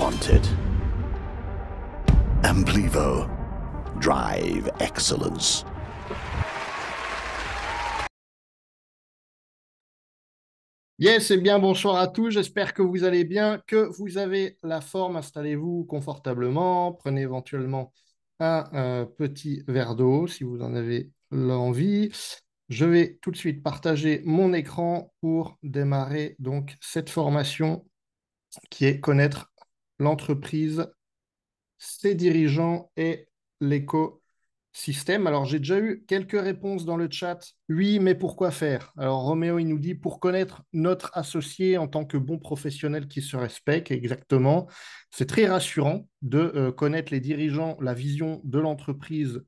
wanted. Amplivo. Drive excellence. Yes, eh bien, bonsoir à tous. J'espère que vous allez bien, que vous avez la forme. Installez-vous confortablement. Prenez éventuellement un petit verre d'eau si vous en avez l'envie. Je vais tout de suite partager mon écran pour démarrer donc cette formation qui est connaître l'entreprise, ses dirigeants et l'écosystème. Alors, j'ai déjà eu quelques réponses dans le chat. Oui, mais pourquoi faire? Alors, Roméo, il nous dit pour connaître notre associé en tant que bon professionnel qui se respecte. Exactement. C'est très rassurant de connaître les dirigeants, la vision de l'entreprise.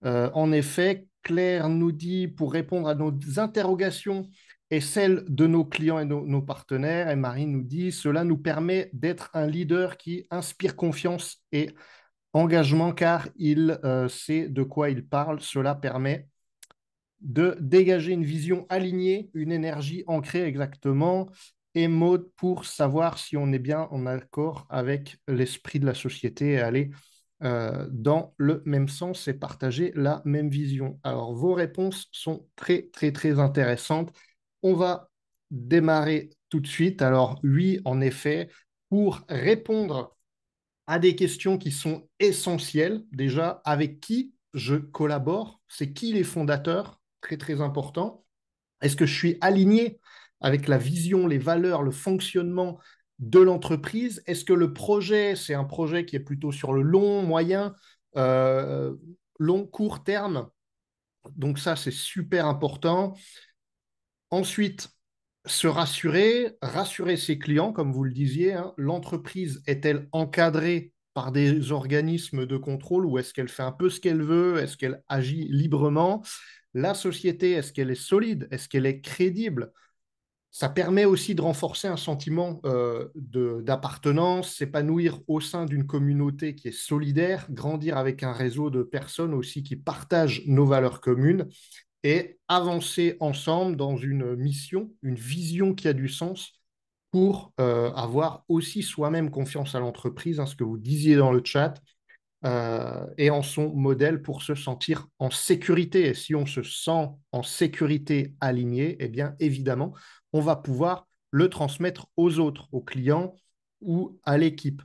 En effet, Claire nous dit pour répondre à nos interrogations et celles de nos clients et nos partenaires. Et Marie nous dit cela nous permet d'être un leader qui inspire confiance et engagement car il sait de quoi il parle. Cela permet de dégager une vision alignée, une énergie ancrée exactement, et mode pour savoir si on est bien en accord avec l'esprit de la société et aller dans le même sens et partager la même vision. Alors, vos réponses sont très, très, très intéressantes. On va démarrer tout de suite. Alors, oui, en effet, pour répondre à des questions qui sont essentielles. Déjà, avec qui je collabore? C'est qui les fondateurs? Très, très important. Est-ce que je suis aligné avec la vision, les valeurs, le fonctionnement de l'entreprise? Est-ce que le projet, c'est un projet qui est plutôt sur le long, moyen, euh, long, court terme? Donc ça, c'est super important. Ensuite, se rassurer, rassurer ses clients, comme vous le disiez, hein. L'entreprise est-elle encadrée par des organismes de contrôle ou est-ce qu'elle fait un peu ce qu'elle veut? Est-ce qu'elle agit librement? La société, est-ce qu'elle est solide? Est-ce qu'elle est crédible? Ça permet aussi de renforcer un sentiment d'appartenance, s'épanouir au sein d'une communauté qui est solidaire, grandir avec un réseau de personnes aussi qui partagent nos valeurs communes et avancer ensemble dans une mission, une vision qui a du sens pour avoir aussi soi-même confiance à l'entreprise, hein, ce que vous disiez dans le chat, et en son modèle pour se sentir en sécurité. Et si on se sent en sécurité aligné, eh bien évidemment, on va pouvoir le transmettre aux autres, aux clients ou à l'équipe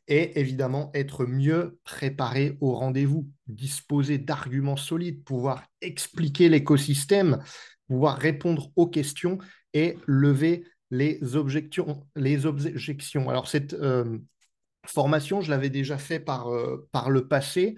et évidemment être mieux préparé au rendez-vous, disposer d'arguments solides, pouvoir expliquer l'écosystème, pouvoir répondre aux questions et lever les objections. Les objections. Alors cette formation, je l'avais déjà fait par le passé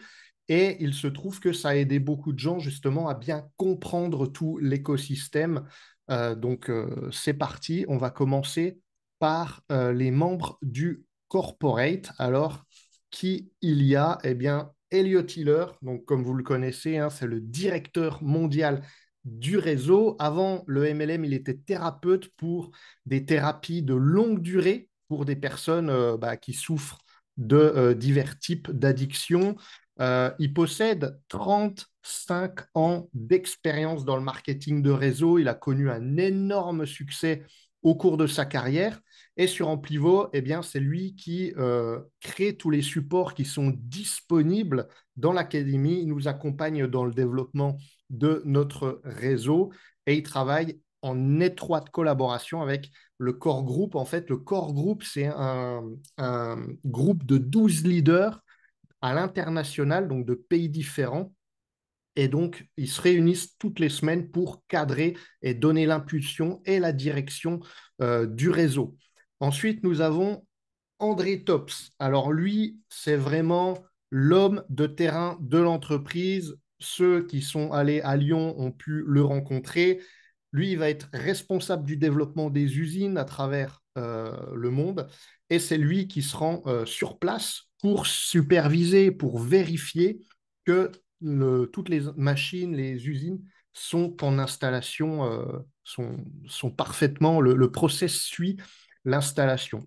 et il se trouve que ça a aidé beaucoup de gens justement à bien comprendre tout l'écosystème. Donc c'est parti, on va commencer par les membres du corporate. Alors, qui il y a? Eh bien, Elliot Hiller, donc comme vous le connaissez, hein, c'est le directeur mondial du réseau. Avant le MLM, il était thérapeute pour des thérapies de longue durée pour des personnes qui souffrent de divers types d'addictions. Il possède 35 ans d'expérience dans le marketing de réseau. Il a connu un énorme succès au cours de sa carrière. Et sur Amplivo, eh bien, c'est lui qui crée tous les supports qui sont disponibles dans l'académie. Il nous accompagne dans le développement de notre réseau et il travaille en étroite collaboration avec le Core Group. En fait, le Core Group, c'est un groupe de 12 leaders à l'international, donc de pays différents. Et donc, ils se réunissent toutes les semaines pour cadrer et donner l'impulsion et la direction du réseau. Ensuite, nous avons André Tops. Alors lui, c'est vraiment l'homme de terrain de l'entreprise. Ceux qui sont allés à Lyon ont pu le rencontrer. Lui, il va être responsable du développement des usines à travers le monde. Et c'est lui qui se rend sur place pour superviser, pour vérifier que toutes les machines, les usines sont en installation, sont parfaitement, le process suit l'installation.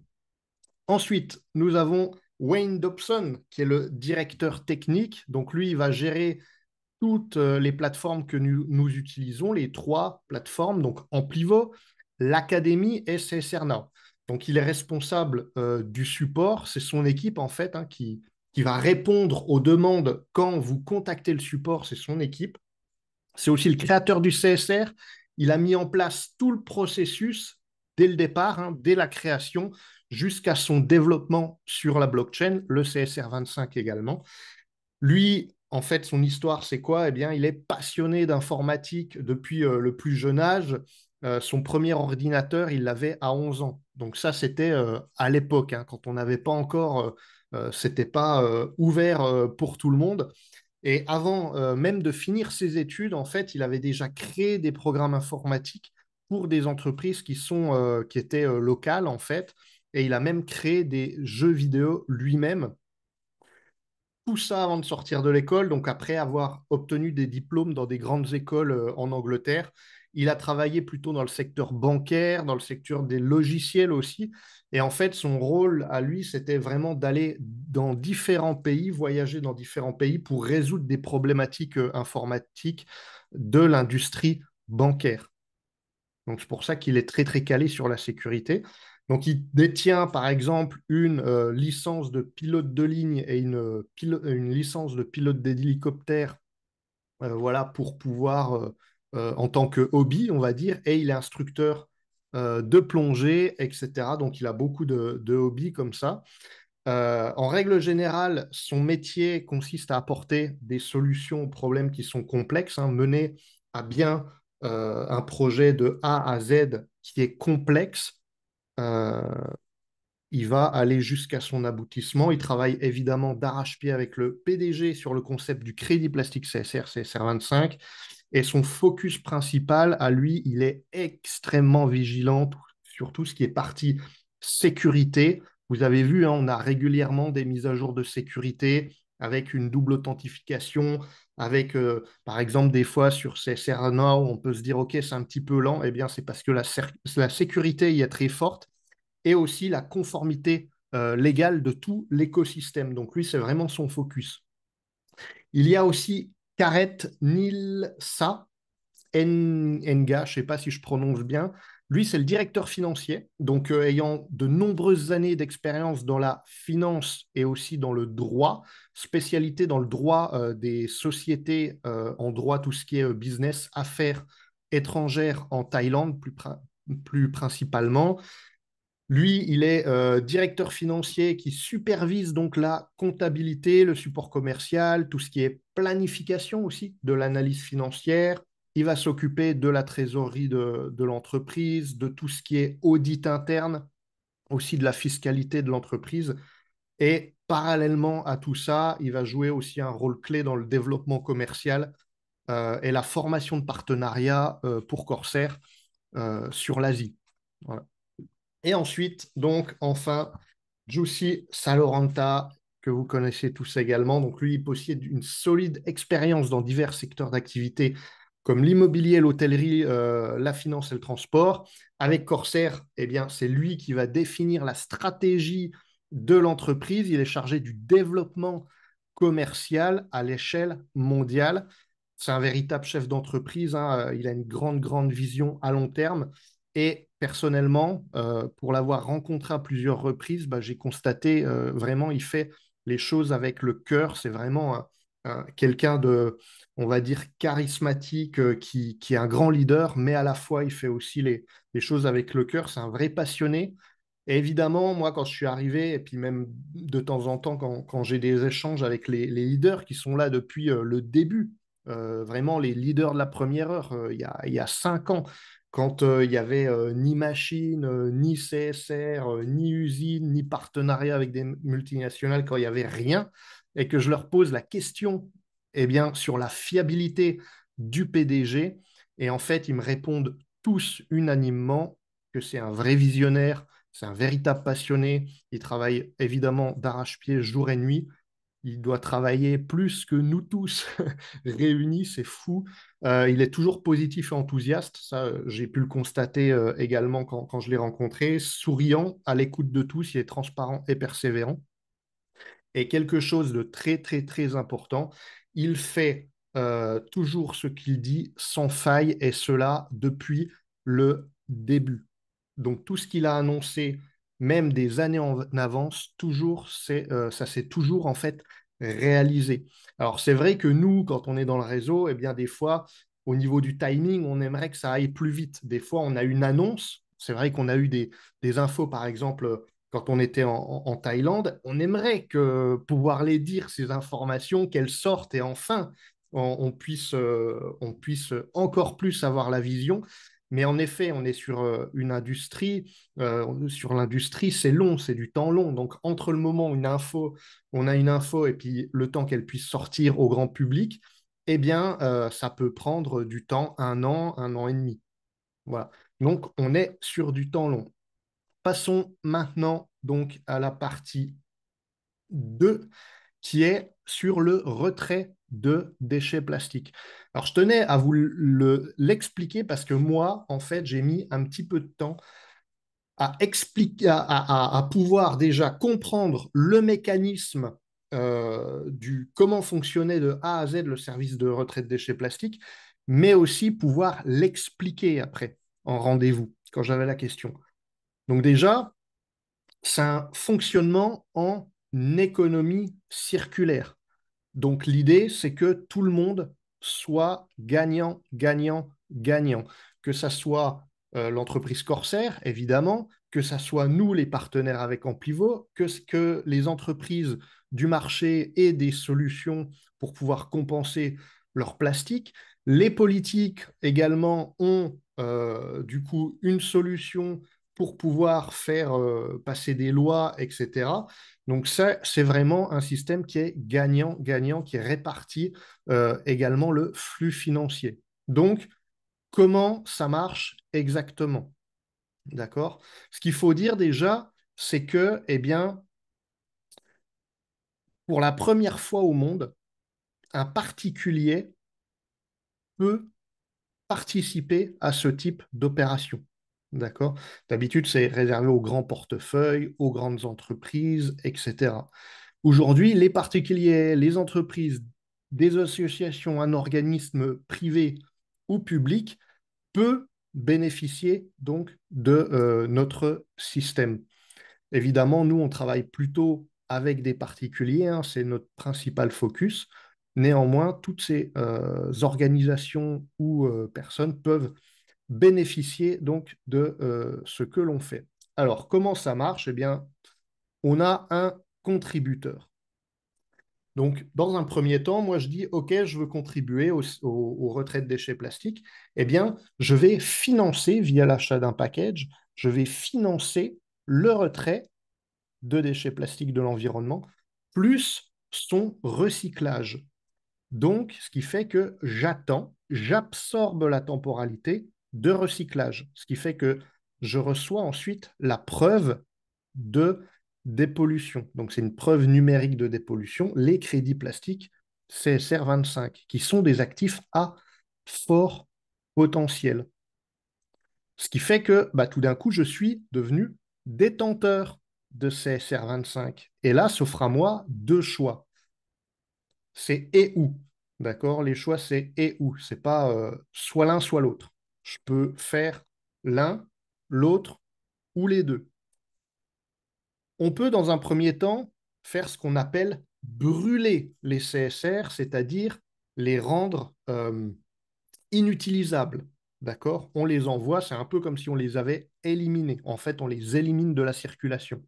Ensuite, nous avons Wayne Dobson, qui est le directeur technique. Donc, lui, il va gérer toutes les plateformes que nous utilisons, les trois plateformes, donc Amplivo, l'Académie et CSR Now. Donc, il est responsable du support. C'est son équipe, en fait, hein, qui va répondre aux demandes quand vous contactez le support. C'est son équipe. C'est aussi le créateur du CSR. Il a mis en place tout le processus dès le départ, hein, dès la création, jusqu'à son développement sur la blockchain, le CSR 25 également. Lui, en fait, son histoire, c'est quoi? Eh bien, il est passionné d'informatique depuis le plus jeune âge. Son premier ordinateur, il l'avait à 11 ans. Donc ça, c'était à l'époque, hein, quand on n'avait pas encore, c'était pas ouvert pour tout le monde. Et avant même de finir ses études, en fait, il avait déjà créé des programmes informatiques pour des entreprises qui étaient locales, en fait. Et il a même créé des jeux vidéo lui-même. Tout ça avant de sortir de l'école. Donc, après avoir obtenu des diplômes dans des grandes écoles en Angleterre, il a travaillé plutôt dans le secteur bancaire, dans le secteur des logiciels aussi. Et en fait, son rôle à lui, c'était vraiment d'aller dans différents pays, voyager dans différents pays pour résoudre des problématiques informatiques de l'industrie bancaire. Donc, c'est pour ça qu'il est très, très calé sur la sécurité. Donc, il détient, par exemple, une licence de pilote de ligne et une licence de pilote d'hélicoptère, voilà, pour pouvoir, en tant que hobby, on va dire, et il est instructeur de plongée, etc. Donc, il a beaucoup de hobbies comme ça. En règle générale, son métier consiste à apporter des solutions aux problèmes qui sont complexes, hein, mener à bien un projet de A à Z qui est complexe. Euh, il va aller jusqu'à son aboutissement. Il travaille évidemment d'arrache-pied avec le PDG sur le concept du crédit plastique CSR, CSR 25. Et son focus principal, à lui, il est extrêmement vigilant sur tout ce qui est partie sécurité. Vous avez vu, hein, on a régulièrement des mises à jour de sécurité avec une double authentification, avec, par exemple, des fois sur CSR Now, on peut se dire, OK, c'est un petit peu lent. Eh bien, c'est parce que la sécurité y est très forte et aussi la conformité légale de tout l'écosystème. Donc, lui, c'est vraiment son focus. Il y a aussi Karet Nilsa, Nga, je ne sais pas si je prononce bien. Lui, c'est le directeur financier, donc ayant de nombreuses années d'expérience dans la finance et aussi dans le droit, spécialité dans le droit des sociétés, en droit tout ce qui est business, affaires étrangères en Thaïlande plus principalement. Lui, il est directeur financier qui supervise donc la comptabilité, le support commercial, tout ce qui est planification aussi de l'analyse financière. Il va s'occuper de la trésorerie de l'entreprise, de tout ce qui est audit interne, aussi de la fiscalité de l'entreprise. Et parallèlement à tout ça, il va jouer aussi un rôle clé dans le développement commercial et la formation de partenariats pour Corsair sur l'Asie. Voilà. Et ensuite, donc, enfin, Jussi Saloranta, que vous connaissez tous également. Donc, lui, il possède une solide expérience dans divers secteurs d'activité, comme l'immobilier, l'hôtellerie, la finance et le transport. Avec Corsair, eh bien, c'est lui qui va définir la stratégie de l'entreprise. Il est chargé du développement commercial à l'échelle mondiale. C'est un véritable chef d'entreprise, hein. Il a une grande, grande vision à long terme. Et personnellement, pour l'avoir rencontré à plusieurs reprises, bah, j'ai constaté vraiment, il fait les choses avec le cœur. C'est vraiment quelqu'un de, on va dire, charismatique, qui est un grand leader, mais à la fois, il fait aussi les choses avec le cœur. C'est un vrai passionné. Et évidemment, moi, quand je suis arrivé, et puis même de temps en temps, quand j'ai des échanges avec les leaders qui sont là depuis le début, vraiment les leaders de la première heure, il y a 5 ans, quand il n'y avait ni machine, ni CSR, ni usine, ni partenariat avec des multinationales, quand il n'y avait rien, et que je leur pose la question eh bien, sur la fiabilité du PDG, et en fait, ils me répondent tous unanimement que c'est un vrai visionnaire, c'est un véritable passionné. Il travaille évidemment d'arrache-pied jour et nuit. Il doit travailler plus que nous tous réunis, c'est fou. Il est toujours positif et enthousiaste. Ça, j'ai pu le constater également quand je l'ai rencontré. Souriant, à l'écoute de tous, il est transparent et persévérant. Et quelque chose de très, très, très important, il fait toujours ce qu'il dit sans faille, et cela depuis le début. Donc tout ce qu'il a annoncé même des années en avance, toujours, ça s'est toujours en fait réalisé. Alors c'est vrai que nous, quand on est dans le réseau, eh bien des fois, au niveau du timing, on aimerait que ça aille plus vite. Des fois, on a une annonce. C'est vrai qu'on a eu des infos, par exemple, quand on était en Thaïlande. On aimerait pouvoir les dire, ces informations, qu'elles sortent et enfin, on puisse encore plus avoir la vision. Mais en effet, on est sur une industrie. Sur l'industrie, c'est long, c'est du temps long. Donc, entre le moment où on a une info et puis le temps qu'elle puisse sortir au grand public, eh bien, ça peut prendre du temps, un an et demi. Voilà. Donc, on est sur du temps long. Passons maintenant donc à la partie 2, qui est sur le retrait de déchets plastiques. Alors, je tenais à vous l'expliquer parce que moi, en fait, j'ai mis un petit peu de temps à expliquer, à pouvoir déjà comprendre le mécanisme du comment fonctionnait de A à Z le service de retrait de déchets plastiques, mais aussi pouvoir l'expliquer après en rendez-vous quand j'avais la question. Donc déjà, c'est un fonctionnement en économie circulaire. Donc l'idée, c'est que tout le monde soit gagnant, gagnant, gagnant. Que ça soit l'entreprise Corsair, évidemment, que ça soit nous, les partenaires avec Amplivo, que les entreprises du marché aient des solutions pour pouvoir compenser leur plastique. Les politiques également ont du coup une solution pour pouvoir faire passer des lois, etc. Donc ça, c'est vraiment un système qui est gagnant-gagnant, qui répartit également le flux financier. Donc, comment ça marche exactement? D'accord? Ce qu'il faut dire déjà, c'est que, eh bien, pour la première fois au monde, un particulier peut participer à ce type d'opération. D'accord? D'habitude, c'est réservé aux grands portefeuilles, aux grandes entreprises, etc. Aujourd'hui, les particuliers, les entreprises, des associations, un organisme privé ou public peut bénéficier donc de notre système. Évidemment, nous, on travaille plutôt avec des particuliers, hein, c'est notre principal focus. Néanmoins, toutes ces organisations ou personnes peuvent bénéficier donc de ce que l'on fait. Alors, comment ça marche? Eh bien, on a un contributeur. Donc, dans un premier temps, moi, je dis, OK, je veux contribuer au retrait de déchets plastiques. Eh bien, je vais financer, via l'achat d'un package, je vais financer le retrait de déchets plastiques de l'environnement, plus son recyclage. Donc, ce qui fait que j'absorbe la temporalité de recyclage, ce qui fait que je reçois ensuite la preuve de dépollution. Donc, c'est une preuve numérique de dépollution, les crédits plastiques CSR 25, qui sont des actifs à fort potentiel. Ce qui fait que bah, tout d'un coup, je suis devenu détenteur de CSR 25. Et là, s'offre à moi deux choix. C'est et ou. D'accord? Les choix, c'est et ou. C'est pas soit l'un, soit l'autre. Je peux faire l'un, l'autre ou les deux. On peut, dans un premier temps, faire ce qu'on appelle brûler les CSR, c'est-à-dire les rendre inutilisables. D'accord? On les envoie, c'est un peu comme si on les avait éliminés. En fait, on les élimine de la circulation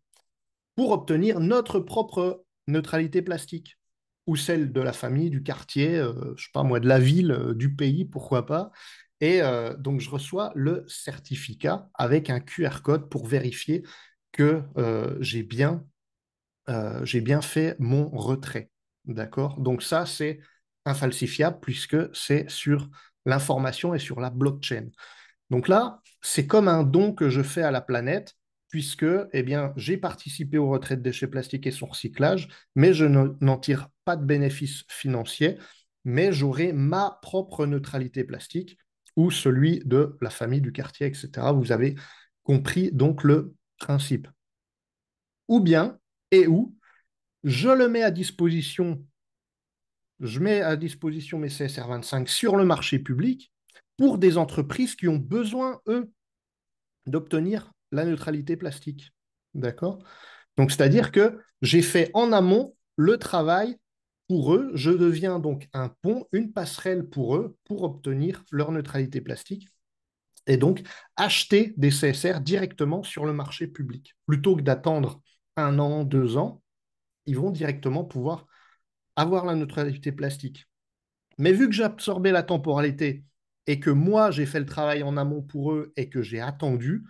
pour obtenir notre propre neutralité plastique ou celle de la famille, du quartier, je sais pas moi, de la ville, du pays, pourquoi pas. Et donc, je reçois le certificat avec un QR code pour vérifier que j'ai bien fait mon retrait. D'accord? Donc ça, c'est infalsifiable puisque c'est sur l'information et sur la blockchain. Donc là, c'est comme un don que je fais à la planète puisque eh bien, j'ai participé au retrait de déchets plastiques et son recyclage, mais je n'en tire pas de bénéfices financiers, mais j'aurai ma propre neutralité plastique ou celui de la famille, du quartier, etc. Vous avez compris donc le principe. Ou bien, et où, je le mets à disposition, je mets à disposition mes CSR 25 sur le marché public pour des entreprises qui ont besoin, eux, d'obtenir la neutralité plastique. D'accord? Donc, c'est-à-dire que j'ai fait en amont le travail pour eux. Je deviens donc un pont, une passerelle pour eux pour obtenir leur neutralité plastique et donc acheter des CSR directement sur le marché public. Plutôt que d'attendre 1 an, 2 ans, ils vont directement pouvoir avoir la neutralité plastique. Mais vu que j'ai absorbé la temporalité et que moi, j'ai fait le travail en amont pour eux et que j'ai attendu,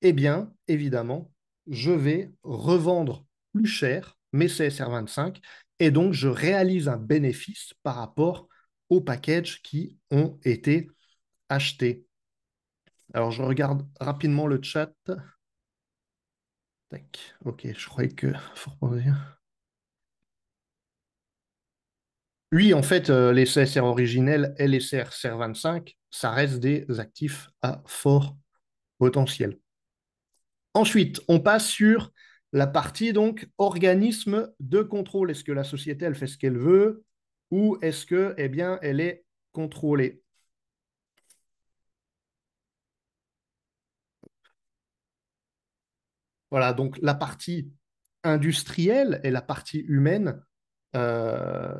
eh bien, évidemment, je vais revendre plus cher mes CSR25 et donc je réalise un bénéfice par rapport aux packages qui ont été achetés. Alors, je regarde rapidement le chat. Tac. Ok, je croyais que... Oui, en fait, les CSR originels et les CSR25, ça reste des actifs à fort potentiel. Ensuite, on passe sur la partie donc organisme de contrôle. Est-ce que la société, elle fait ce qu'elle veut ou est-ce que, eh bien, elle est contrôlée? Voilà, donc la partie industrielle et la partie humaine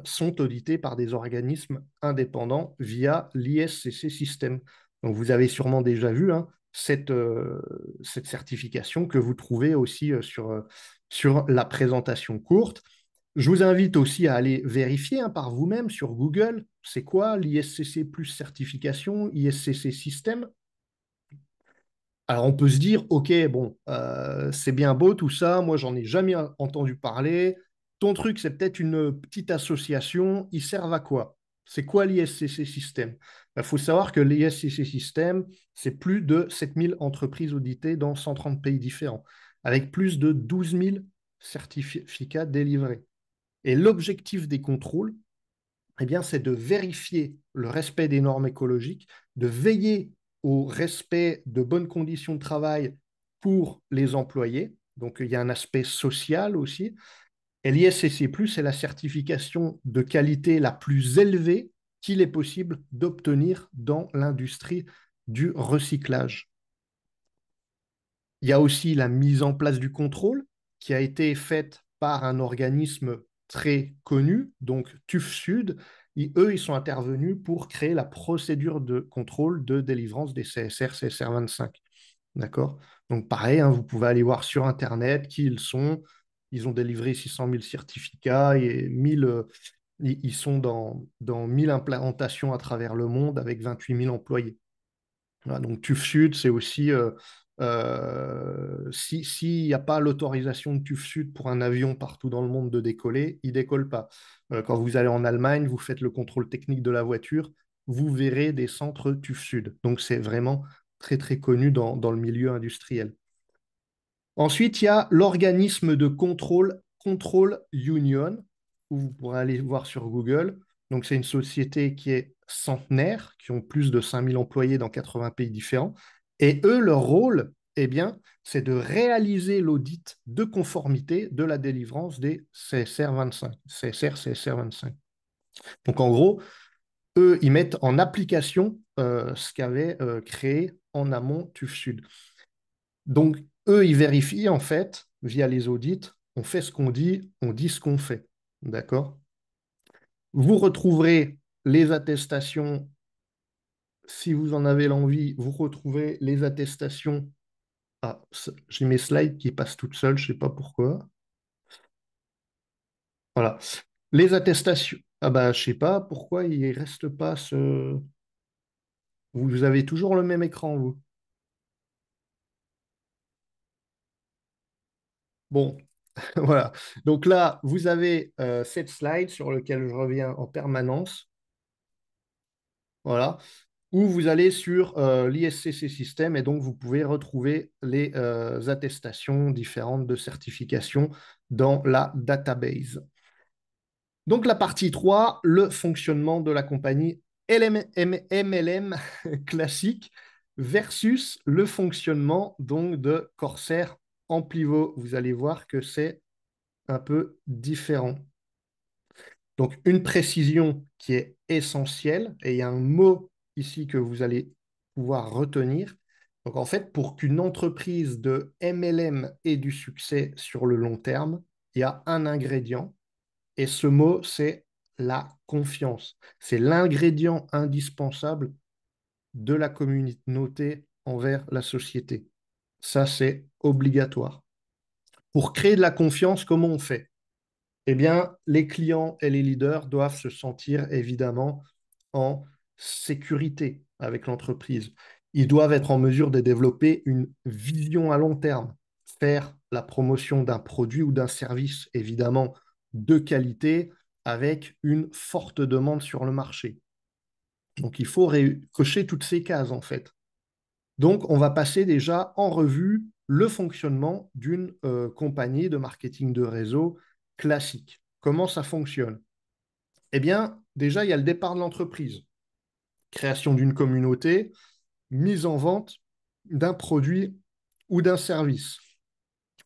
sont auditées par des organismes indépendants via l'ISCC System. Donc vous avez sûrement déjà vu hein, cette certification que vous trouvez aussi sur la présentation courte. Je vous invite aussi à aller vérifier hein, par vous-même sur Google, c'est quoi l'ISCC plus certification, ISCC System. Alors on peut se dire, ok, bon, c'est bien beau tout ça, moi j'en ai jamais entendu parler. Ton truc, c'est peut-être une petite association, ils servent à quoi? C'est quoi l'ISCC System? Il faut savoir que l'ISCC System, c'est plus de 7000 entreprises auditées dans 130 pays différents, avec plus de 12 000 certificats délivrés. Et l'objectif des contrôles, eh bien, c'est de vérifier le respect des normes écologiques, de veiller au respect de bonnes conditions de travail pour les employés. Donc, il y a un aspect social aussi. Et l'ISCC+, c'est la certification de qualité la plus élevée qu'il est possible d'obtenir dans l'industrie du recyclage. Il y a aussi la mise en place du contrôle qui a été faite par un organisme très connu, donc TÜV Sud. Eux, ils sont intervenus pour créer la procédure de contrôle de délivrance des CSR, CSR25. D'accord? Donc, pareil, hein, vous pouvez aller voir sur Internet qui ils sont. Ils ont délivré 600 000 certificats et 1000, ils sont dans 1000 implantations à travers le monde avec 28 000 employés. Voilà, donc TÜV Sud, c'est aussi s'il n'y a pas l'autorisation de TÜV Sud pour un avion partout dans le monde de décoller, il ne décolle pas. Quand vous allez en Allemagne, vous faites le contrôle technique de la voiture, vous verrez des centres TÜV Sud. Donc c'est vraiment très très connu dans le milieu industriel. Ensuite, il y a l'organisme de contrôle Control Union, où vous pourrez aller voir sur Google. Donc, c'est une société qui est centenaire, qui ont plus de 5000 employés dans 80 pays différents. Et eux, leur rôle, eh bien, c'est de réaliser l'audit de conformité de la délivrance des CSR 25, CSR, CSR 25. Donc, en gros, eux, ils mettent en application ce qu'avait créé en amont TÜV Sud. Donc, eux, ils vérifient, en fait, via les audits, on fait ce qu'on dit, on dit ce qu'on fait. D'accord? Vous retrouverez les attestations, si vous en avez l'envie, vous retrouvez les attestations. Ah, j'ai mes slides qui passent toutes seules, je ne sais pas pourquoi. Voilà. Les attestations. Ah bah, je ne sais pas pourquoi il ne reste pas ce. Vous avez toujours le même écran, vous. Bon, voilà. Donc là, vous avez cette slide sur laquelle je reviens en permanence. Voilà. Ou vous allez sur l'ISCC System et donc vous pouvez retrouver les attestations différentes de certification dans la database. Donc la partie 3, le fonctionnement de la compagnie MLM classique versus le fonctionnement donc de Corsair Amplivo. Vous allez voir que c'est un peu différent. Donc, une précision qui est essentielle, et il y a un mot ici que vous allez pouvoir retenir. Donc en fait, pour qu'une entreprise de MLM ait du succès sur le long terme, il y a un ingrédient, et ce mot, c'est la confiance. C'est l'ingrédient indispensable de la communauté envers la société. Ça, c'est obligatoire. Pour créer de la confiance, comment on fait? Eh bien, les clients et les leaders doivent se sentir évidemment en sécurité avec l'entreprise. Ils doivent être en mesure de développer une vision à long terme, faire la promotion d'un produit ou d'un service, évidemment, de qualité, avec une forte demande sur le marché. Donc, il faut cocher toutes ces cases, en fait. Donc, on va passer déjà en revue le fonctionnement d'une compagnie de marketing de réseau classique. Comment ça fonctionne? Eh bien, déjà, il y a le départ de l'entreprise, création d'une communauté, mise en vente d'un produit ou d'un service.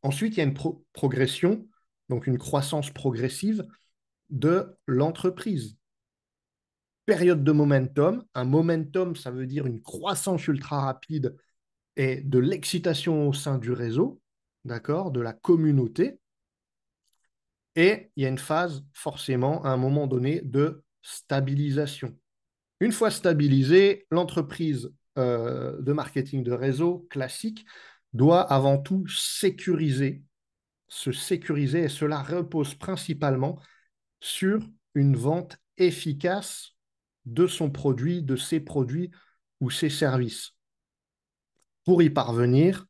Ensuite, il y a une progression, donc une croissance progressive de l'entreprise. Période de momentum. Un momentum, ça veut dire une croissance ultra rapide et de l'excitation au sein du réseau, d'accord, de la communauté. Et il y a une phase, forcément, à un moment donné, de stabilisation. Une fois stabilisée, l'entreprise de marketing de réseau classique doit avant tout se sécuriser, et cela repose principalement sur une vente efficace de son produit, de ses produits ou ses services. Pour y parvenir,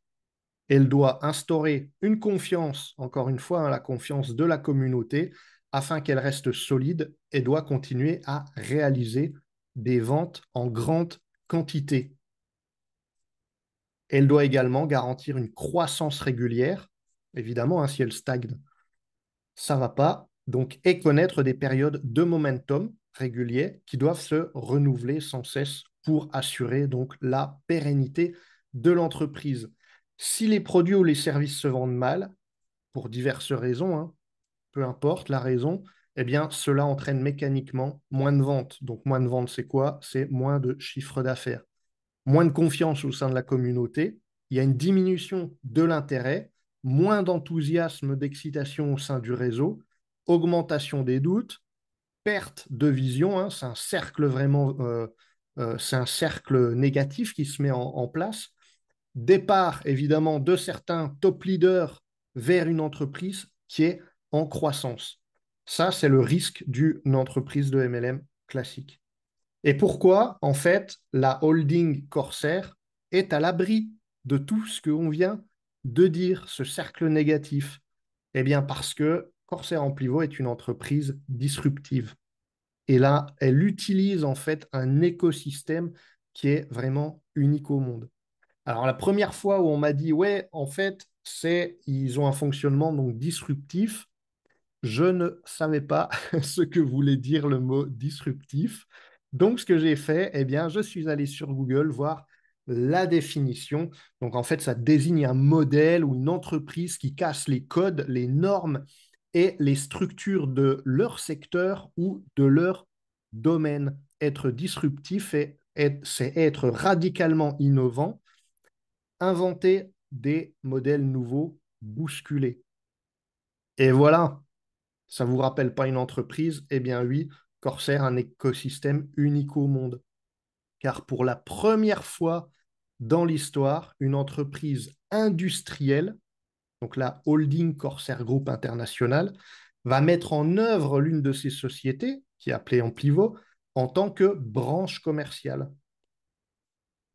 elle doit instaurer une confiance, encore une fois, hein, la confiance de la communauté, afin qu'elle reste solide et doit continuer à réaliser des ventes en grande quantité. Elle doit également garantir une croissance régulière, évidemment, hein, si elle stagne, ça ne va pas, donc, et connaître des périodes de momentum réguliers qui doivent se renouveler sans cesse pour assurer donc la pérennité de l'entreprise. Si les produits ou les services se vendent mal, pour diverses raisons, hein, peu importe la raison, eh bien, cela entraîne mécaniquement moins de ventes. Donc, moins de ventes, c'est quoi? C'est moins de chiffre d'affaires. Moins de confiance au sein de la communauté. Il y a une diminution de l'intérêt, moins d'enthousiasme, d'excitation au sein du réseau, augmentation des doutes, perte de vision. Hein, c'est un cercle vraiment, c'est un cercle négatif qui se met en place. Départ, évidemment, de certains top leaders vers une entreprise qui est en croissance. Ça, c'est le risque d'une entreprise de MLM classique. Et pourquoi, en fait, la holding Corsair est à l'abri de tout ce qu'on vient de dire, ce cercle négatif? Eh bien, parce que Corsair Amplivo est une entreprise disruptive. Et là, elle utilise en fait un écosystème qui est vraiment unique au monde. Alors, la première fois où on m'a dit, ouais, en fait, ils ont un fonctionnement donc disruptif, je ne savais pas ce que voulait dire le mot disruptif. Donc, ce que j'ai fait, eh bien, je suis allé sur Google voir la définition. Donc, en fait, ça désigne un modèle ou une entreprise qui casse les codes, les normes et les structures de leur secteur ou de leur domaine. Être disruptif, c'est être radicalement innovant, inventer des modèles nouveaux, bousculer. Et voilà, ça ne vous rappelle pas une entreprise? Eh bien oui, Corsair, un écosystème unique au monde. Car pour la première fois dans l'histoire, une entreprise industrielle, donc la holding Corsair Group International, va mettre en œuvre l'une de ces sociétés, qui est appelée Amplivo, en tant que branche commerciale.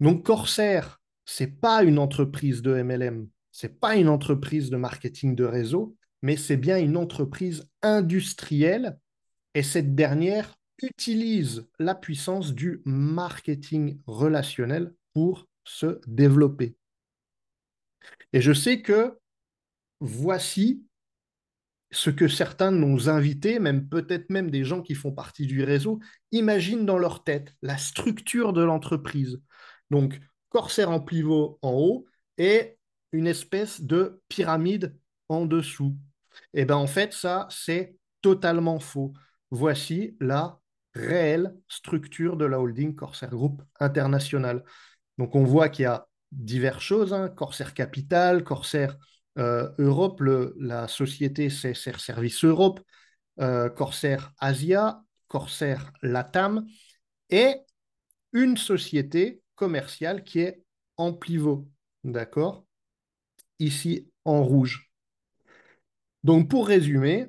Donc Corsair, ce n'est pas une entreprise de MLM, ce n'est pas une entreprise de marketing de réseau, mais c'est bien une entreprise industrielle et cette dernière utilise la puissance du marketing relationnel pour se développer. Et je sais que voici ce que certains de nos invités, même peut-être même des gens qui font partie du réseau, imaginent dans leur tête, la structure de l'entreprise. Donc, Corsair en pivot en haut et une espèce de pyramide en dessous. Et bien en fait, ça, c'est totalement faux. Voici la réelle structure de la holding Corsair Group International. Donc on voit qu'il y a diverses choses, hein. Corsair Capital, Corsair Europe, la société c'est Corsair Service Europe, Corsair Asia, Corsair Latam et une société commerciale qui est Amplivo, d'accord? Ici en rouge. Donc pour résumer,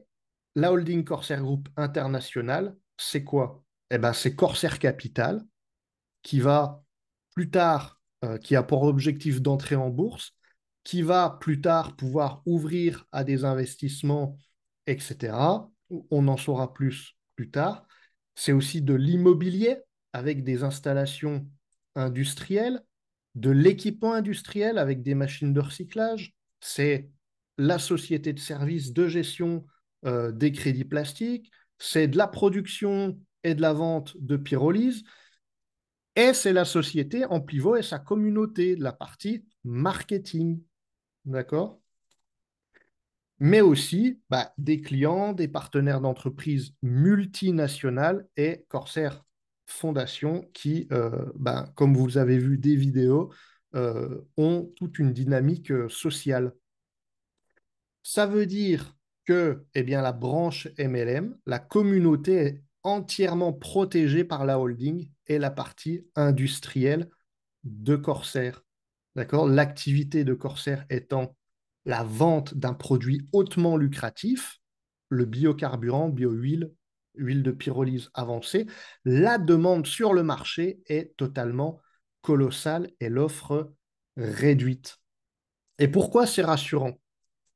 la holding Corsair Group International, c'est quoi? Eh ben, c'est Corsair Capital qui va plus tard, qui a pour objectif d'entrer en bourse, qui va plus tard pouvoir ouvrir à des investissements, etc. On en saura plus tard. C'est aussi de l'immobilier avec des installations industrielles, de l'équipement industriel avec des machines de recyclage. C'est la société de services de gestion des crédits plastiques. C'est de la production et de la vente de pyrolyse. Et c'est la société Amplivo et sa communauté, de la partie marketing. D'accord? Mais aussi des clients, des partenaires d'entreprises multinationales et Corsair Fondation qui, comme vous avez vu des vidéos, ont toute une dynamique sociale. Ça veut dire que la branche MLM, la communauté est entièrement protégée par la holding et la partie industrielle de Corsair. D'accord? L'activité de Corsair étant la vente d'un produit hautement lucratif, le biocarburant, biohuile, huile de pyrolyse avancée. La demande sur le marché est totalement colossale et l'offre réduite. Et pourquoi c'est rassurant?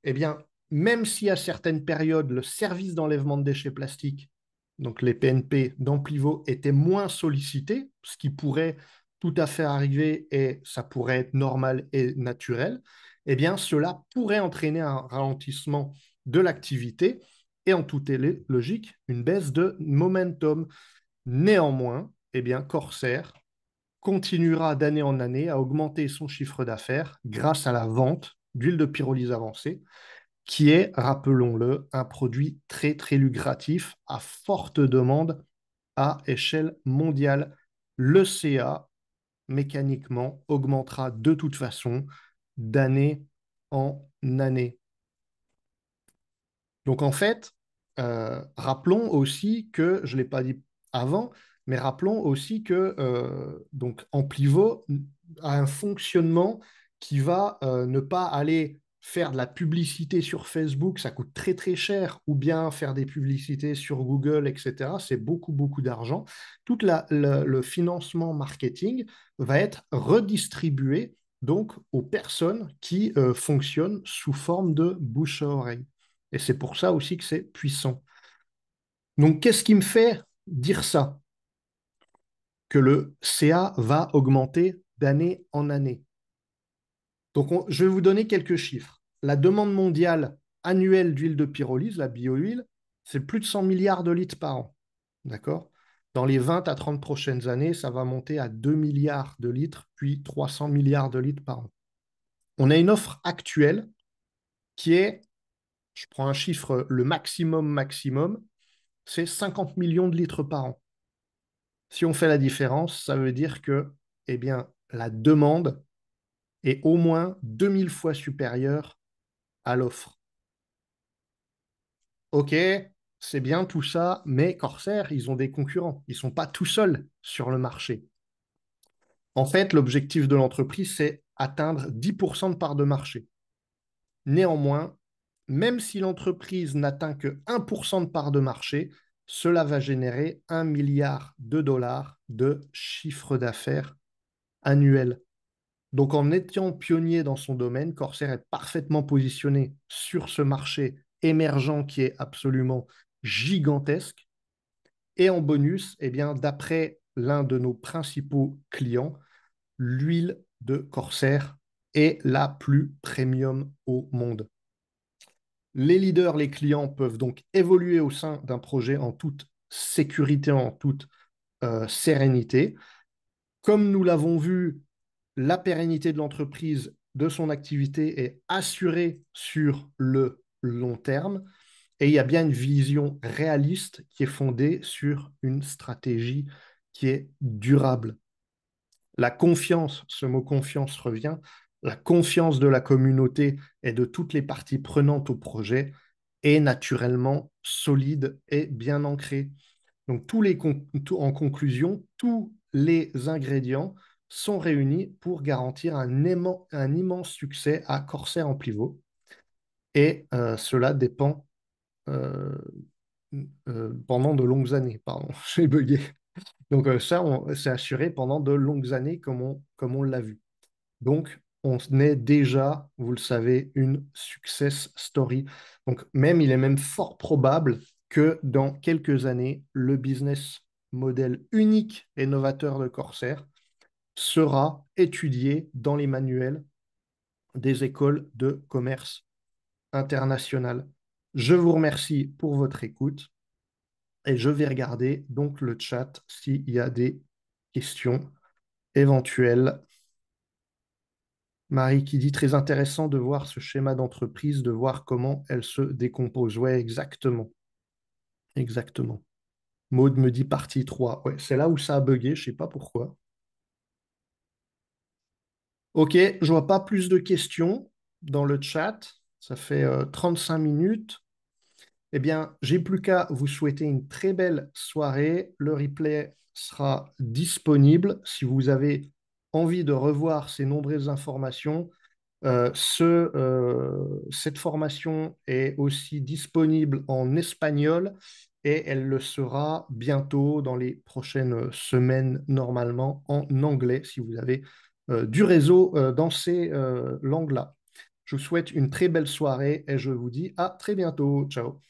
Eh bien, même si à certaines périodes, le service d'enlèvement de déchets plastiques, donc les PNP d'Amplivo, étaient moins sollicités, ce qui pourrait tout à fait arriver et ça pourrait être normal et naturel, eh bien, cela pourrait entraîner un ralentissement de l'activité et en toute logique, une baisse de momentum. Néanmoins, Corsair continuera d'année en année à augmenter son chiffre d'affaires grâce à la vente d'huile de pyrolyse avancée qui est, rappelons-le, un produit très, très lucratif à forte demande à échelle mondiale. Le CA, mécaniquement, augmentera de toute façon d'année en année. Donc en fait, rappelons aussi que, je ne l'ai pas dit avant, mais rappelons aussi que donc Amplivo a un fonctionnement qui va ne pas aller faire de la publicité sur Facebook, ça coûte très très cher, ou bien faire des publicités sur Google, etc. C'est beaucoup beaucoup d'argent. Tout le financement marketing va être redistribué donc aux personnes qui fonctionnent sous forme de bouche à oreille. Et c'est pour ça aussi que c'est puissant. Donc, qu'est-ce qui me fait dire ça? Que le CA va augmenter d'année en année. Donc, je vais vous donner quelques chiffres. La demande mondiale annuelle d'huile de pyrolyse, la biohuile, c'est plus de 100 milliards de litres par an. D'accord? Dans les 20 à 30 prochaines années, ça va monter à 2 milliards de litres, puis 300 milliards de litres par an. On a une offre actuelle qui est, je prends un chiffre, le maximum, c'est 50 millions de litres par an. Si on fait la différence, ça veut dire que la demande est au moins 2000 fois supérieure à l'offre. Ok, c'est bien tout ça, mais Corsair, ils ont des concurrents. Ils ne sont pas tout seuls sur le marché. En fait, l'objectif de l'entreprise, c'est atteindre 10% de part de marché. Néanmoins, même si l'entreprise n'atteint que 1% de part de marché, cela va générer 1 milliard de dollars de chiffre d'affaires annuel. Donc, en étant pionnier dans son domaine, Corsair est parfaitement positionné sur ce marché émergent qui est absolument gigantesque. Et en bonus, d'après l'un de nos principaux clients, l'huile de Corsair est la plus premium au monde. Les leaders, les clients peuvent donc évoluer au sein d'un projet en toute sécurité, en toute sérénité. Comme nous l'avons vu, la pérennité de l'entreprise, de son activité est assurée sur le long terme et il y a bien une vision réaliste qui est fondée sur une stratégie qui est durable. La confiance, ce mot confiance revient, la confiance de la communauté et de toutes les parties prenantes au projet est naturellement solide et bien ancrée. Donc, en conclusion, tous les ingrédients sont réunis pour garantir un immense succès à Corsair en pivot. Et cela dépend euh, pendant de longues années. Pardon, j'ai bugué. Donc ça, c'est assuré pendant de longues années comme on l'a vu. Donc, on est déjà, vous le savez, une success story. Donc, il est même fort probable que dans quelques années, le business model unique et novateur de Corsair sera étudié dans les manuels des écoles de commerce internationales. Je vous remercie pour votre écoute et je vais regarder donc le chat s'il y a des questions éventuelles. Marie qui dit très intéressant de voir ce schéma d'entreprise, de voir comment elle se décompose. Ouais, exactement. Exactement. Maud me dit partie 3. Ouais, c'est là où ça a bugué, je ne sais pas pourquoi. Ok, je vois pas plus de questions dans le chat. Ça fait 35 minutes. Eh bien, j'ai plus qu'à vous souhaiter une très belle soirée. Le replay sera disponible si vous avez envie de revoir ces nombreuses informations. Cette formation est aussi disponible en espagnol et elle le sera bientôt dans les prochaines semaines normalement en anglais si vous avez du réseau dans ces langues-là. Je vous souhaite une très belle soirée et je vous dis à très bientôt. Ciao.